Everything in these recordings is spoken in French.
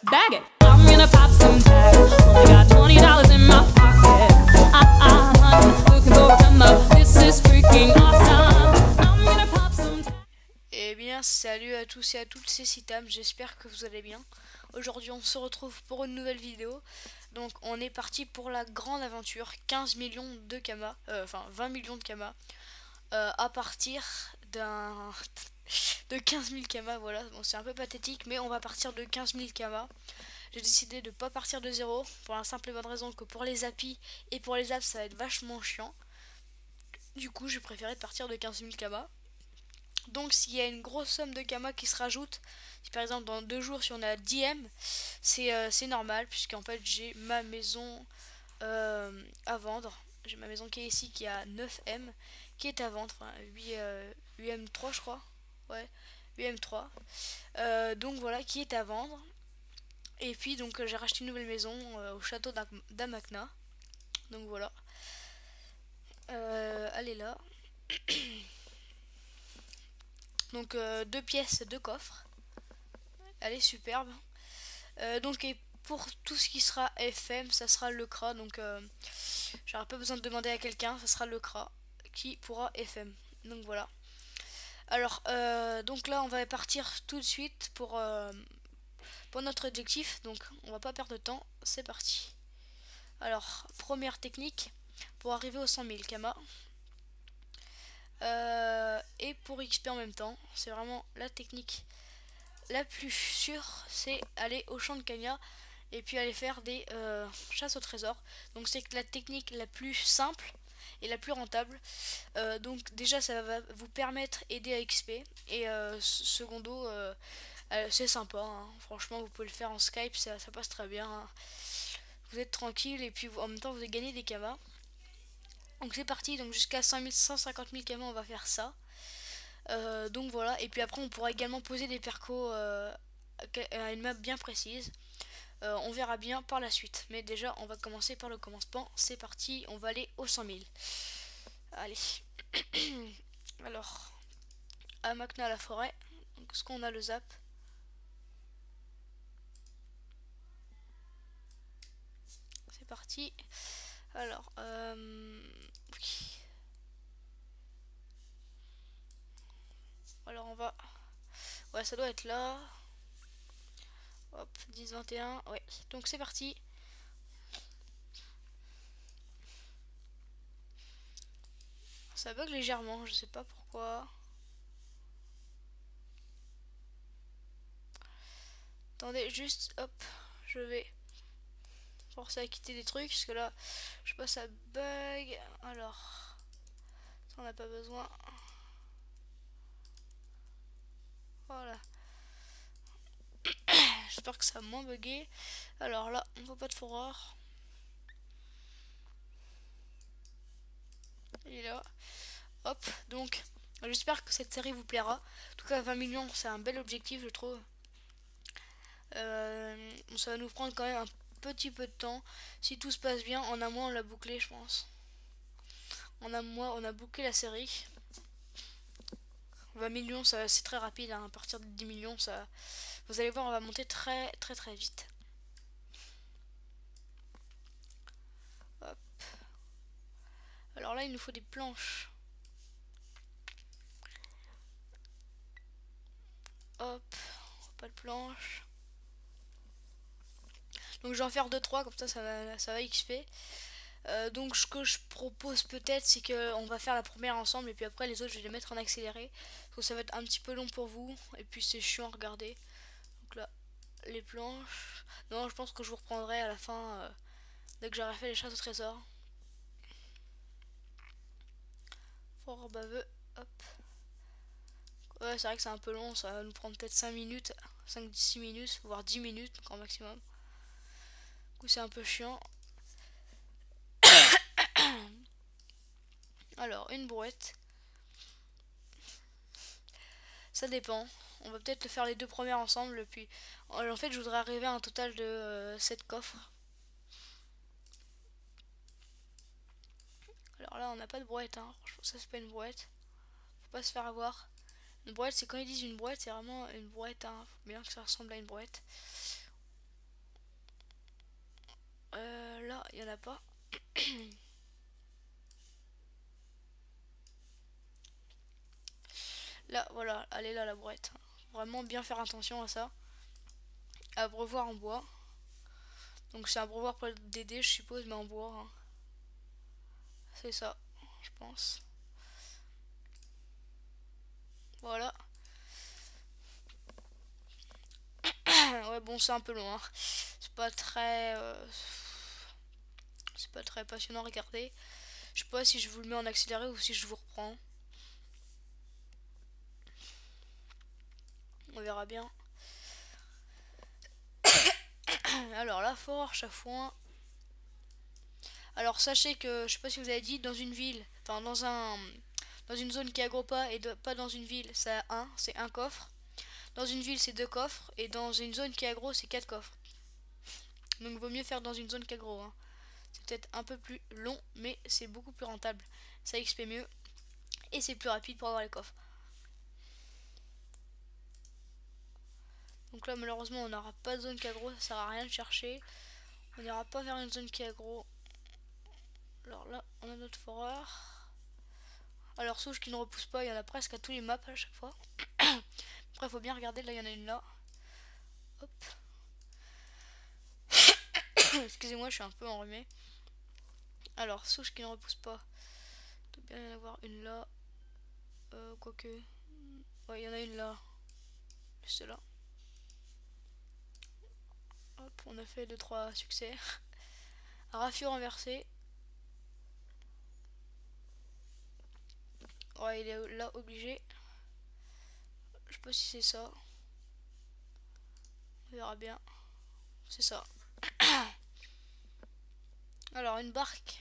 Bag it. I'm gonna pop some tags. Only got $20 in my pocket. Looking for a come up. This is freaking awesome. I'm gonna pop some tags. Eh bien, salut à tous et à toutes, c'est Citam, j'espère que vous allez bien. Aujourd'hui, on se retrouve pour une nouvelle vidéo. Donc, on est parti pour la grande aventure 15 millions de kamas, enfin 20 millions de kamas, à partir de 15 000 kamas. Voilà, bon, c'est un peu pathétique, mais on va partir de 15 000 kamas. J'ai décidé de ne pas partir de zéro pour la simple et bonne raison que pour les applis et pour les apps, ça va être vachement chiant. Du coup, j'ai préféré partir de 15 000 kamas. Donc s'il y a une grosse somme de kamas qui se rajoute, si par exemple dans 2 jours si on a 10 M, c'est normal puisqu'en fait j'ai ma maison à vendre. J'ai ma maison qui est ici qui a 9 M qui est à vendre, enfin, 8 M3 je crois. Ouais, 8 M3. Donc voilà, qui est à vendre. Et puis donc j'ai racheté une nouvelle maison au château d'Amakna. Donc voilà. Elle est là. Donc 2 pièces, 2 coffres. Elle est superbe. Donc et pour tout ce qui sera FM, ça sera le CRA. Donc j'aurai pas besoin de demander à quelqu'un, ça sera le CRA qui pourra FM. Donc voilà. Alors donc là on va partir tout de suite pour notre objectif. Donc on va pas perdre de temps, c'est parti. Alors première technique pour arriver aux 100 000 kamas. Et pour XP en même temps, c'est vraiment la technique la plus sûre, c'est aller au champ de Kanya et puis aller faire des chasses au trésor. Donc c'est la technique la plus simple et la plus rentable. Donc déjà ça va vous permettre aider à XP et secondo c'est sympa, hein. Franchement vous pouvez le faire en Skype, ça passe très bien, hein. Vous êtes tranquille et puis en même temps vous allez gagner des kamas. Donc c'est parti, donc jusqu'à 150 000 kamas on va faire ça. Donc voilà, et puis après on pourra également poser des percos à une map bien précise. On verra bien par la suite, mais déjà on va commencer par le commencement. C'est parti, on va aller aux 100 000. Allez. Alors, à Makna à la forêt, donc est-ce qu'on a le zap? C'est parti. Alors, oui. Alors on va... Ouais, ça doit être là. Hop, 10, 21. Ouais, donc c'est parti. Ça bug légèrement, je sais pas pourquoi. Attendez, juste, hop, je vais forcer à quitter des trucs, parce que là, je sais pas, ça bug. Alors, ça on n'a pas besoin. Voilà. J'espère que ça a moins bugué. Alors là, on voit pas de fureur. Il est là. Hop, donc, j'espère que cette série vous plaira. En tout cas, 20 millions, c'est un bel objectif, je trouve. Ça va nous prendre quand même un petit peu de temps. Si tout se passe bien, en un mois, on l'a bouclé, je pense. En un mois, on a bouclé la série. 20 millions, c'est très rapide, hein. À partir de 10 millions, ça, vous allez voir, on va monter très très très vite. Hop. Alors là, il nous faut des planches. Hop, pas de planches. Donc je vais en faire 2-3, comme ça va XP. Donc ce que je propose peut-être, c'est qu'on va faire la première ensemble et puis après les autres je vais les mettre en accéléré. Parce que ça va être un petit peu long pour vous et puis c'est chiant à regarder. Donc là, les planches. Non, je pense que je vous reprendrai à la fin dès que j'aurai fait les chasses au trésor. Fort baveux, hop. Ouais, c'est vrai que c'est un peu long, ça va nous prendre peut-être 5 minutes, 5-6 minutes, voire 10 minutes grand maximum. Du coup c'est un peu chiant. Alors, une brouette. Ça dépend. On va peut-être faire les 2 premières ensemble. Puis, en fait, je voudrais arriver à un total de 7 coffres. Alors là, on n'a pas de brouette, hein. Franchement, ça c'est pas une brouette. Faut pas se faire avoir. Une brouette, c'est quand ils disent une brouette, c'est vraiment une brouette, hein. Faut bien que ça ressemble à une brouette. là, il n'y en a pas. Là, voilà, elle est là la brouette. Vraiment bien faire attention à ça. Abreuvoir en bois. Donc c'est un abreuvoir pour d'aider, je suppose, mais en bois. Hein. C'est ça, je pense. Voilà. Ouais, bon, c'est un peu long. Hein. C'est pas très... c'est pas très passionnant à regarder. Je sais pas si je vous le mets en accéléré ou si je vous reprends. On verra bien. Alors la forge à foin. Alors sachez que, je sais pas si vous avez dit, dans une ville, enfin dans une zone qui agro pas et pas dans une ville, c'est un coffre. Dans une ville c'est 2 coffres et dans une zone qui agro c'est 4 coffres. Donc vaut mieux faire dans une zone qu'agro. Hein. C'est peut-être un peu plus long mais c'est beaucoup plus rentable. Ça XP mieux et c'est plus rapide pour avoir les coffres. Donc là malheureusement on n'aura pas de zone qu'agro, ça sert à rien de chercher. On n'ira pas vers une zone qui agro. Alors là on a notre foreur. Alors souche qui ne repousse pas, il y en a presque à tous les maps à chaque fois. Après il faut bien regarder, là il y en a une là. Hop. Excusez-moi, je suis un peu enrhumé. Alors souche qui ne repousse pas. Il doit bien y en avoir une là. Quoique. Ouais, il y en a une là. Juste là. Hop, on a fait 2-3 succès. Raffio renversé. Ouais, il est là obligé. Je sais pas si c'est ça. On verra bien. C'est ça. Alors, une barque.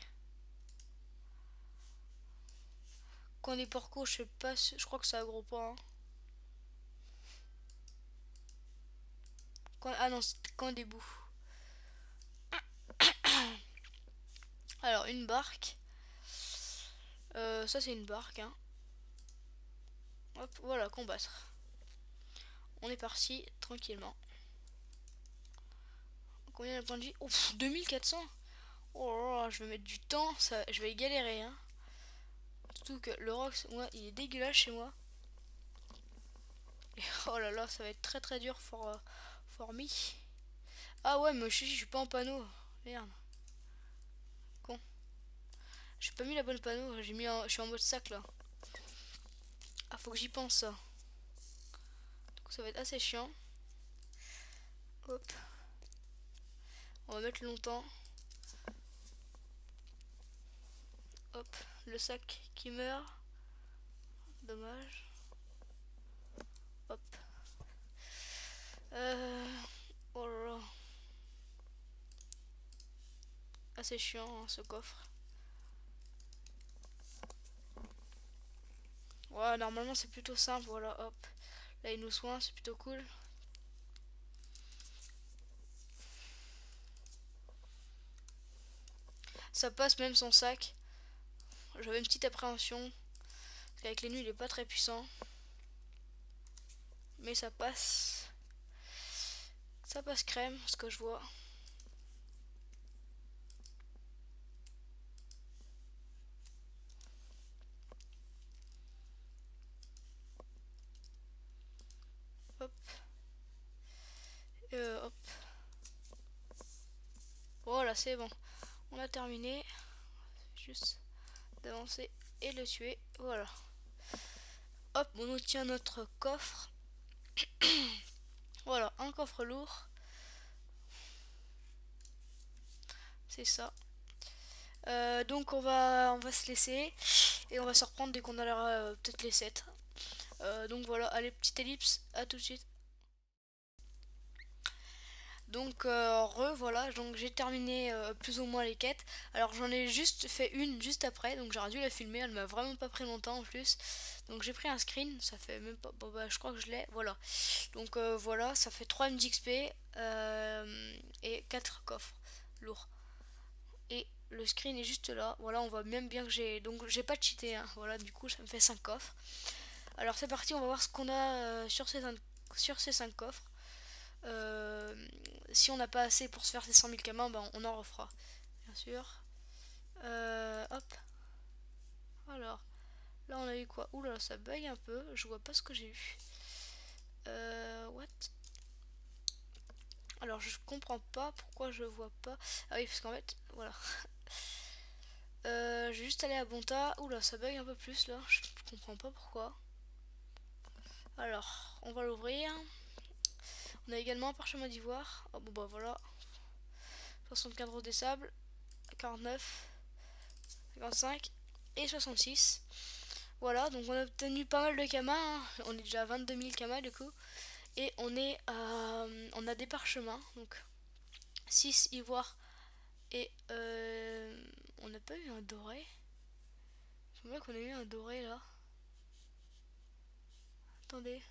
Quand des porcos, je sais pas. Je crois que ça agro pas. Hein. Ah non, c'est quand des bouts. Alors, une barque. Ça, c'est une barque. Hein. Hop, voilà, combattre. On est parti tranquillement. Combien de points de vie? Oh, 2400. Oh là là, je vais mettre du temps, ça, je vais galérer. Hein. Surtout que le rock, moi, il est dégueulasse chez moi. Et oh là là, ça va être très très dur for me. Ah ouais, mais je suis pas en panneau. Merde. Con. J'ai pas mis la bonne panneau, je suis en mode sac là. Ah, faut que j'y pense ça. Donc ça va être assez chiant. Hop. On va mettre longtemps. Hop, le sac qui meurt. Dommage. Hop. Oh là là. Assez chiant hein, ce coffre. Ouais, normalement c'est plutôt simple. Voilà, hop. Là il nous soigne, c'est plutôt cool. Ça passe même son sac. J'avais une petite appréhension. Parce qu'avec les nuits il est pas très puissant. Mais ça passe. Ça passe crème, ce que je vois. Hop. Hop. Voilà, c'est bon. On a terminé. Juste d'avancer et le tuer. Voilà. Hop, on obtient notre coffre. Voilà, un coffre lourd. C'est ça. Donc on va se laisser et on va se reprendre dès qu'on aura peut-être les 7. Donc voilà, allez, petite ellipse, à tout de suite. Donc voilà, donc j'ai terminé plus ou moins les quêtes. Alors j'en ai juste fait une juste après, donc j'aurais dû la filmer, elle m'a vraiment pas pris longtemps en plus. Donc j'ai pris un screen, ça fait même pas, bon bah je crois que je l'ai, voilà. Donc voilà, ça fait 3 MXP et 4 coffres lourds. Et le screen est juste là, voilà, on voit même bien que donc j'ai pas cheaté, hein. Voilà, du coup ça me fait 5 coffres. Alors c'est parti, on va voir ce qu'on a sur ces 5 coffres. Si on n'a pas assez pour se faire ces 100 000 camins, ben on en refera, bien sûr. Hop. Alors, là on a eu quoi? Oula, ça bug un peu. Je vois pas ce que j'ai eu. What? Alors, je comprends pas pourquoi je vois pas. Ah oui, parce qu'en fait, voilà. Je vais juste aller à Bonta. Oula, ça bug un peu plus là. Je comprends pas pourquoi. Alors, on va l'ouvrir. On a également un parchemin d'ivoire. Oh bon bah voilà. 64 des sables. 49. 55 et 66. Voilà, donc on a obtenu pas mal de kamas, hein. On est déjà à 22 000 kamas du coup. Et on a des parchemins, donc 6 ivoires et on n'a pas eu un doré. Je vois qu'on a eu un doré là. Attendez,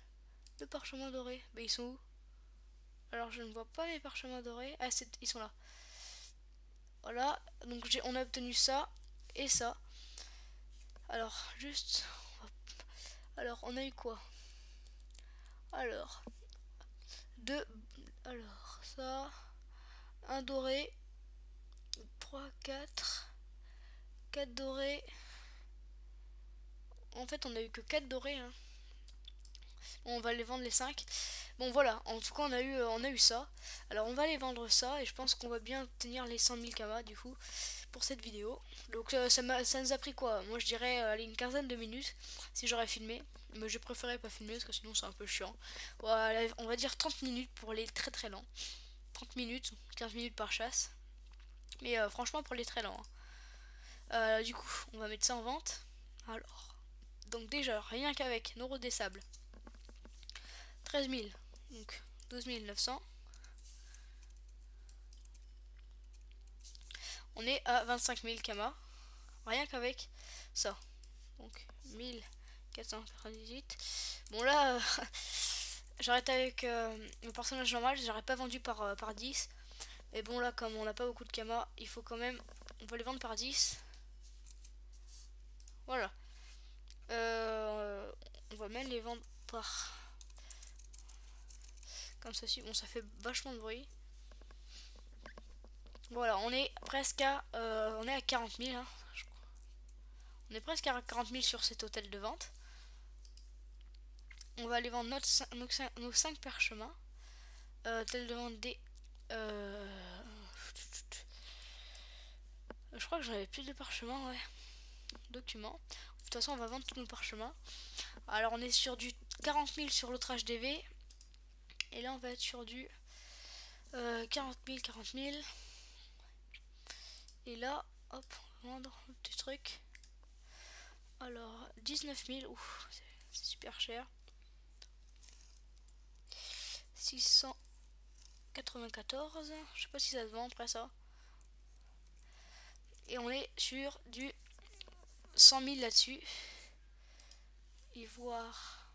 deux parchemins dorés. Bah ils sont où? Alors je ne vois pas les parchemins dorés. Ah ils sont là. Voilà, donc on a obtenu ça et ça. Alors juste... Alors on a eu quoi? Alors... Deux... Alors ça... Un doré. 3, 4... 4 dorés. En fait on a eu que 4 dorés hein. Bon, on va les vendre les 5. Bon voilà, en tout cas on a eu ça. Alors on va les vendre ça et je pense qu'on va bien obtenir les 100 000 kamas du coup pour cette vidéo. Donc ça nous a pris quoi? Moi je dirais allez, une quinzaine de minutes si j'aurais filmé. Mais je préférais pas filmer parce que sinon c'est un peu chiant. Voilà, on va dire 30 minutes pour les très très lents. 30 minutes, 15 minutes par chasse. Mais franchement pour les très lents. Hein. Du coup on va mettre ça en vente. Alors, donc déjà rien qu'avec nos routes des sables. 13 000, donc 12 900. On est à 25 000 kamas, rien qu'avec ça. Donc 1498. Bon là, j'arrête avec mon personnage normal, j'aurais pas vendu par 10. Mais bon là, comme on n'a pas beaucoup de kamas, il faut quand même... On va les vendre par 10. Voilà. On va même les vendre par... Comme ceci. Bon, ça fait vachement de bruit. Voilà, on est presque à, on est à 40 000. Hein, on est presque à 40 000 sur cet hôtel de vente. On va aller vendre nos 5 parchemins. Hôtel de vente des... je crois que j'en avais plus de parchemins, ouais. Documents. De toute façon, on va vendre tous nos parchemins. Alors, on est sur du 40 000 sur l'autre HDV. Et là, on va être sur du 40 000, 40 000. Et là, hop, on va vendre le petit truc. Alors, 19 000, ouf, c'est super cher. 694, je sais pas si ça se vend après ça. Et on est sur du 100 000 là-dessus. Ivoire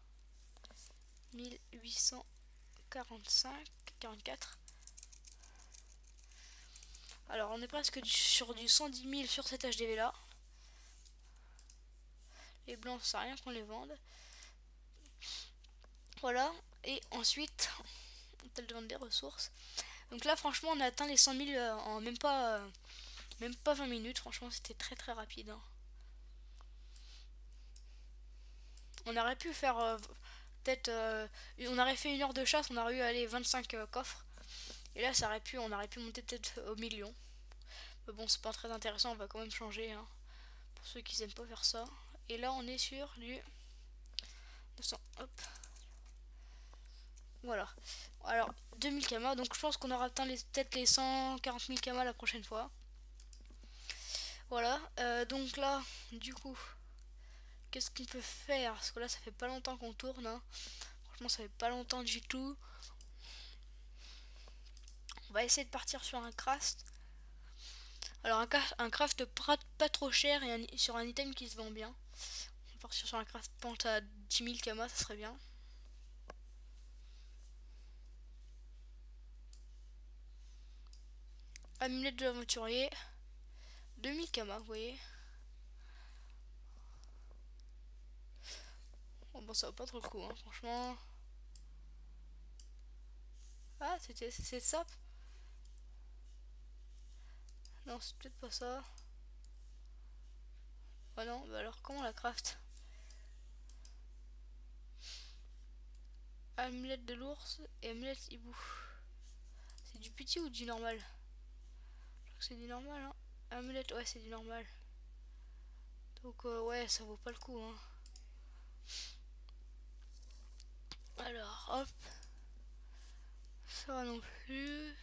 1845, 44. Alors on est presque sur du 110 000 sur cet HDV là. Les blancs, ça sert à rien qu'on les vende. Voilà. Et ensuite, on peut vendre des ressources. Donc là, franchement, on a atteint les 100 000 en même pas 20 minutes. Franchement, c'était très très rapide. Hein. On aurait pu faire peut-être... on aurait fait 1 heure de chasse, on aurait eu aller 25 coffres. Et là, on aurait pu monter peut-être au million. Mais bon, c'est pas très intéressant, on va quand même changer. Hein, pour ceux qui n'aiment pas faire ça. Et là, on est sur du 900. Hop. Voilà. Alors, 2000 kamas. Donc, je pense qu'on aura atteint peut-être les 140 000 kamas la prochaine fois. Voilà. Donc là, du coup, qu'est-ce qu'on peut faire? Parce que là, ça fait pas longtemps qu'on tourne. Hein. Franchement, ça fait pas longtemps du tout. On va essayer de partir sur un craft. Alors, un craft pas trop cher et sur un item qui se vend bien. On va partir sur un craft pente à 10 000 kamas, ça serait bien. Amulette de l'aventurier. 2000 kamas, vous voyez. Bon, ça vaut pas trop le coup, hein, franchement. Ah, c'est ça. Non, c'est peut-être pas ça. Ah non, bah alors comment on la craft? Amulette de l'ours et amulette hibou. C'est du petit ou du normal? Je crois que c'est du normal, hein. Amulette, ouais, c'est du normal. Donc, ouais, ça vaut pas le coup, hein. Alors, hop. Ça non plus.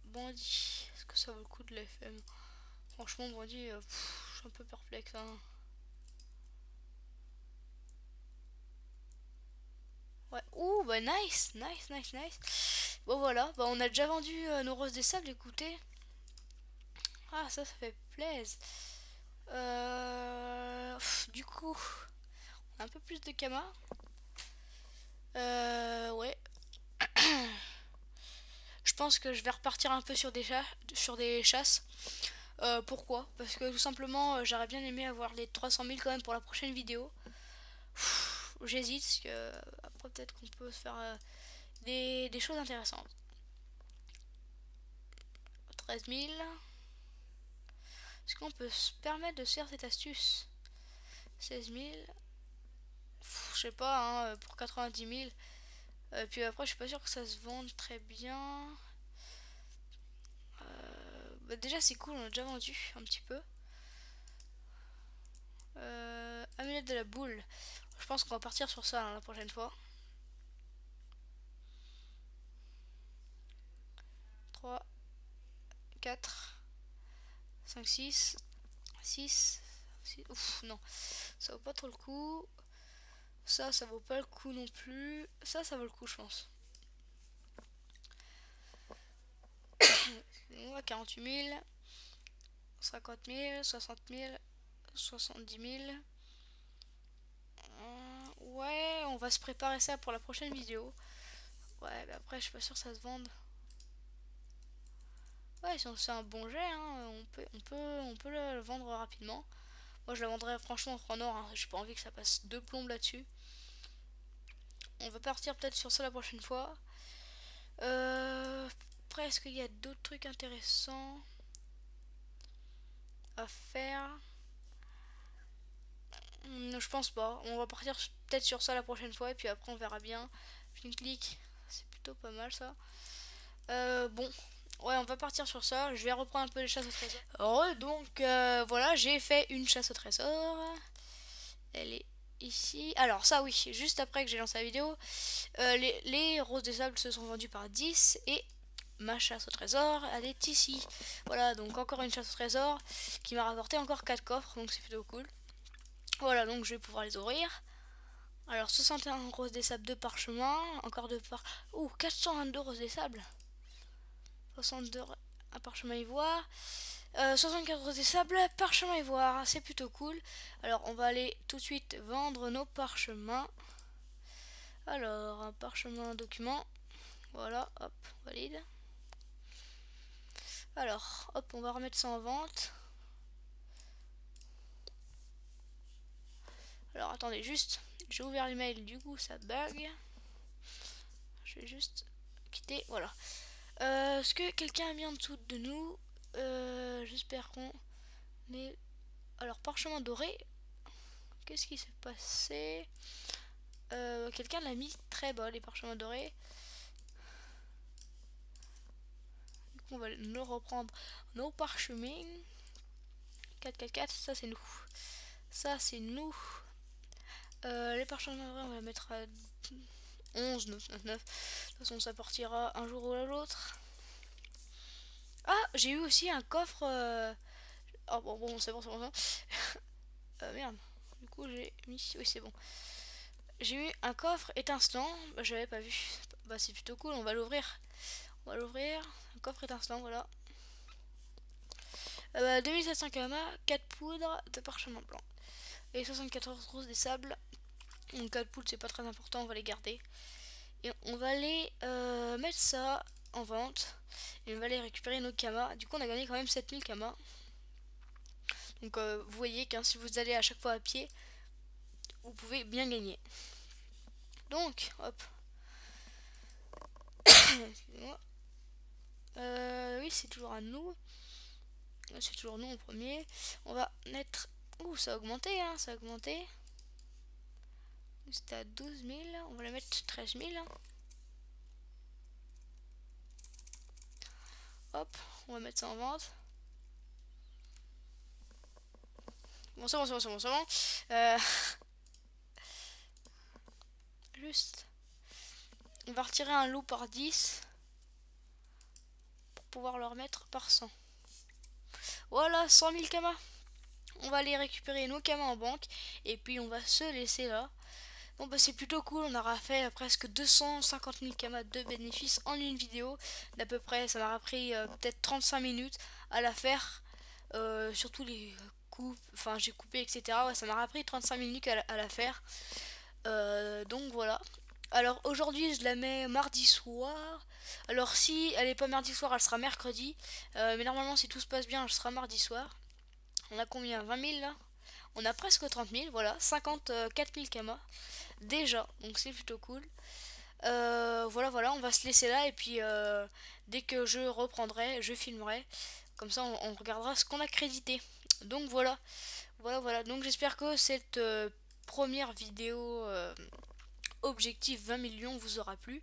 Bandit. Est-ce que ça vaut le coup de l'FM? Franchement, Bandit, je suis un peu perplexe, hein. Ouais. Ouh, bah nice, nice, nice, nice. Bon voilà, bah on a déjà vendu nos roses des sables, écoutez. Ah, ça fait plaisir. Du coup, un peu plus de Kama. Ouais. Je pense que je vais repartir un peu sur des chasses. Pourquoi? Parce que tout simplement, j'aurais bien aimé avoir les 300 000 quand même pour la prochaine vidéo. J'hésite, parce que après peut-être qu'on peut se faire des choses intéressantes. 13 000. Est-ce qu'on peut se permettre de se faire cette astuce? 16 000. Je sais pas, hein, pour 90 000. Puis après, je suis pas sûr que ça se vende très bien. Bah déjà, c'est cool, on a déjà vendu un petit peu. Amulette de la boule. Je pense qu'on va partir sur ça hein, la prochaine fois. 3, 4, 5, 6, 6. Ouf, non. Ça vaut pas trop le coup. Ça vaut pas le coup non plus. Ça vaut le coup, je pense. Excusez-moi, 48 000, 50 000, 60 000, 70 000. Ouais, on va se préparer ça pour la prochaine vidéo. Ouais, mais après, je suis pas sûr que ça se vende. Ouais, si c'est un bon jet, hein, on peut le vendre rapidement. Moi, je la vendrais franchement en or. Hein. J'ai pas envie que ça passe deux plombes là-dessus. On va partir peut-être sur ça la prochaine fois. Après, est-ce qu'il y a d'autres trucs intéressants à faire? Je pense pas. On va partir peut-être sur ça la prochaine fois et puis après on verra bien. Clic, c'est plutôt pas mal ça. Bon, ouais, on va partir sur ça. Je vais reprendre un peu les chasses au trésor. Donc voilà, j'ai fait une chasse au trésor. Elle est ici. Alors ça oui, juste après que j'ai lancé la vidéo, les roses des sables se sont vendues par 10 et ma chasse au trésor elle est ici. Voilà, donc encore une chasse au trésor qui m'a rapporté encore 4 coffres, donc c'est plutôt cool. Voilà, donc je vais pouvoir les ouvrir. Alors 61 roses des sables de parchemin, encore de par... Ouh, 422 roses des sables. 62 un parchemin ivoire. 64 roses des sables, parchemin ivoire, c'est plutôt cool. Alors on va aller tout de suite vendre nos parchemins. Alors un parchemin document. Voilà, hop, valide. Alors, hop, on va remettre ça en vente. Alors attendez, juste, j'ai ouvert l'email, du coup ça bug. Je vais juste quitter, voilà. Est-ce que quelqu'un a mis en dessous de nous? J'espère qu'on est... Alors, parchemin doré. Qu'est-ce qui s'est passé? Quelqu'un l'a mis très bas, les parchemins dorés. Du coup, on va nous reprendre nos parchemins. 4, 4, 4, ça c'est nous. Ça c'est nous. Les parchemins dorés, on va mettre à 11, 9, 9, 9. De toute façon, ça partira un jour ou l'autre. Ah, j'ai eu aussi un coffre. Oh bon, c'est bon, c'est bon. Merde. Du coup, j'ai mis. Oui, c'est bon. J'ai eu un coffre étincelant. Bah, j'avais pas vu. Bah, c'est plutôt cool. On va l'ouvrir. On va l'ouvrir. Un coffre étincelant, voilà. 2700 km, 4 poudres de parchemin blanc. Et 74 roses des sables. Donc 4 poudres, c'est pas très important. On va les garder. Et on va aller mettre ça en vente. Et on va aller récupérer nos kamas. Du coup, on a gagné quand même 7000 kamas. Donc vous voyez que si vous allez à chaque fois à pied, vous pouvez bien gagner. Donc, hop. Excusez-moi. Oui, c'est toujours à nous. C'est toujours nous en premier. On va mettre... Ouh, ça a augmenté, hein, ça a augmenté. C'était à 12 000. On va la mettre 13 000. Hop, on va mettre ça en vente. Bon, c'est bon, c'est bon, c'est bon, c'est bon. Juste... On va retirer un lot par 10 pour pouvoir le remettre par 100. Voilà, 100 000 kamas. On va aller récupérer nos kamas en banque et puis on va se laisser là. Bon bah c'est plutôt cool, on aura fait presque 250 000 kamas de bénéfices en une vidéo d'à peu près. Ça m'aura pris peut-être 35 minutes à la faire, surtout les coupes, enfin j'ai coupé etc. Ouais, ça m'aura pris 35 minutes à la faire. Donc voilà. Alors aujourd'hui je la mets mardi soir. Alors si elle est pas mardi soir, elle sera mercredi. Mais normalement si tout se passe bien, elle sera mardi soir. On a combien? 20 000 là? On a presque 30 000, voilà, 54 000 kamas déjà, donc c'est plutôt cool. Voilà, on va se laisser là et puis dès que je reprendrai, je filmerai. Comme ça on regardera ce qu'on a crédité. Donc voilà. Donc j'espère que cette première vidéo objectif 20 millions vous aura plu.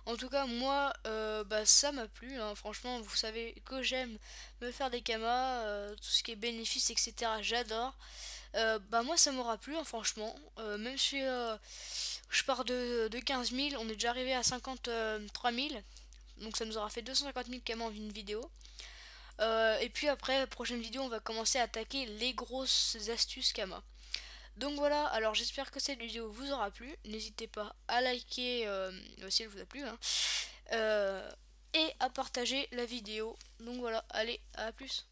En tout cas moi bah, ça m'a plu, hein. Franchement vous savez que j'aime me faire des kamas, tout ce qui est bénéfice etc, j'adore. Bah moi ça m'aura plu, hein, franchement, même si je pars de 15 000, on est déjà arrivé à 53 000, donc ça nous aura fait 250 000 kamas en une vidéo. Et puis après, prochaine vidéo, on va commencer à attaquer les grosses astuces kamas. Donc voilà, alors j'espère que cette vidéo vous aura plu. N'hésitez pas à liker si elle vous a plu, hein, et à partager la vidéo. Donc voilà, allez, à plus.